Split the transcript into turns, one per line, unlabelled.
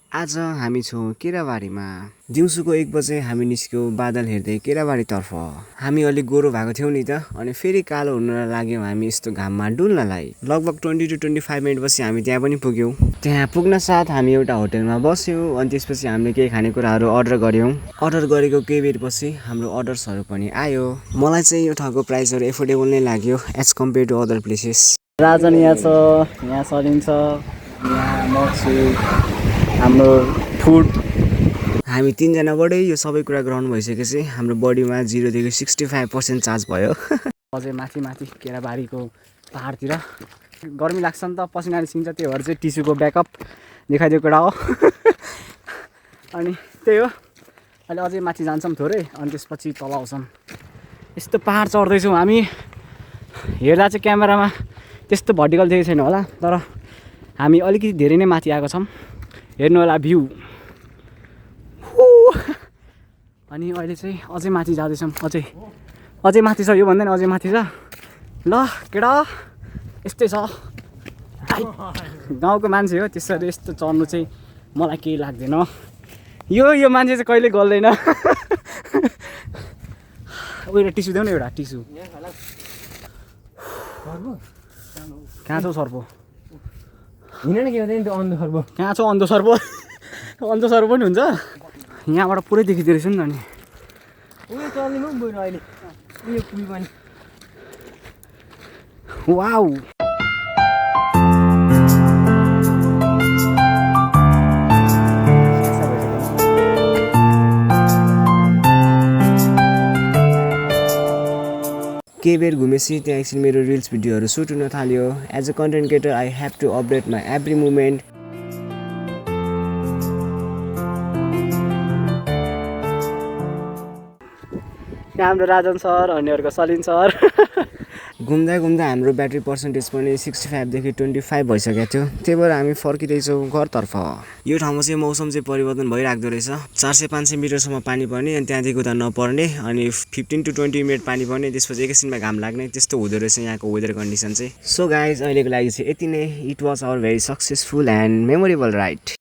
आज हामी छौँ केराबारीमा। दिउँसोको 1 बजे हामी निस्क्यौँ बादल हेर्दै केराबारीतर्फ। हामी अलिक गोरो भएको थियौँ नि त, अनि फेरि कालो हुन लाग्यौँ हामी यस्तो घाममा डुल्नलाई। लगभग 20 to 25 मिनटपछि हामी त्यहाँ पनि पुग्यौँ। त्यहाँ पुग्न साथ हामी एउटा होटलमा बस्यौँ अनि त्यसपछि हामीले केही खानेकुराहरू अर्डर गऱ्यौँ। अर्डर गरेको केही बेरपछि हाम्रो अर्डर्सहरू पनि आयो। मलाई चाहिँ यो ठाउँको प्राइसहरू एफोर्डेबल नै लाग्यो as compare to other places.
Rajan यहाँ छ, यहाँ सलिन्छ, यहाँ म छु। हाम्रो फुड
हामी 3 जनाबाटै यो सबै कुरा ग्रहण भइसकेपछि हाम्रो बडीमा 0 देखि 65% चार्ज भयो।
अझै माथि केराबारीको पहाडतिर गर्मी लाग्छ नि त, पसिना निस्किन्छ, त्यही भएर चाहिँ टिस्युको ब्याकअप देखाइदिएको केटा हो। अनि त्यही हो, अहिले अझै माथि जान्छौँ थोरै, अनि त्यसपछि तल आउँछौँ। यस्तो पहाड चढ्दैछौँ हामी। हेर्दा चाहिँ क्यामेरामा त्यस्तो भर्टिकल देखेको छैन होला, तर हामी अलिकति धेरै नै माथि आएको छौँ। हेर्नु होला भ्यू। अनि अहिले चाहिँ अझै माथि जाँदैछौँ, अझै माथि छ, यो भन्दा नि अझै माथि छ। ल केटा यस्तै छ, गाउँको मान्छे हो, त्यसरी यस्तो चढ्नु चाहिँ मलाई केही लाग्दैन। यो मान्छे चाहिँ कहिले गल्दैन। उयो टिस्यु देऊ न, एउटा टिस्यु। कहाँ छौ सर्पो?
हिँड्न के हुँदैन त्यो अन्धो सर्पो।
कहाँ छ अन्धो सर्पो? अन्धो सर्पो पनि हुन्छ यहाँबाट, पुरै देखिँदो रहेछ नि त। अनि
उयो चल्ने पनि बरु अहिले उयो पुल पनि।
वाउ,
केही बेर घुमेपछि त्यहाँ एकछिन मेरो रिल्स भिडियोहरू सुट हुन थाल्यो। As a content creator I have to update my every moment.
हाम्रो राजन सर अनि अर्को सलिन सर।
घुम्दा हाम्रो ब्याट्री पर्सेन्टेज पनि 65 देखि 25 भइसकेको थियो। त्यही भएर हामी फर्किँदैछौँ घरतर्फ। यो ठाउँमा चाहिँ मौसम चाहिँ परिवर्तन भइराख्दो रहेछ। 400-500 मिटरसम्म पानी पर्ने, अनि त्यहाँदेखि उता नपर्ने, अनि 15 to 20 मिनट पानी पर्ने, त्यसपछि एकैछिनमा घाम लाग्ने, त्यस्तो हुँदो रहेछ यहाँको वेदर कन्डिसन चाहिँ। सो गाइज, अहिलेको लागि चाहिँ यति नै। It was our very successful and memorable ride.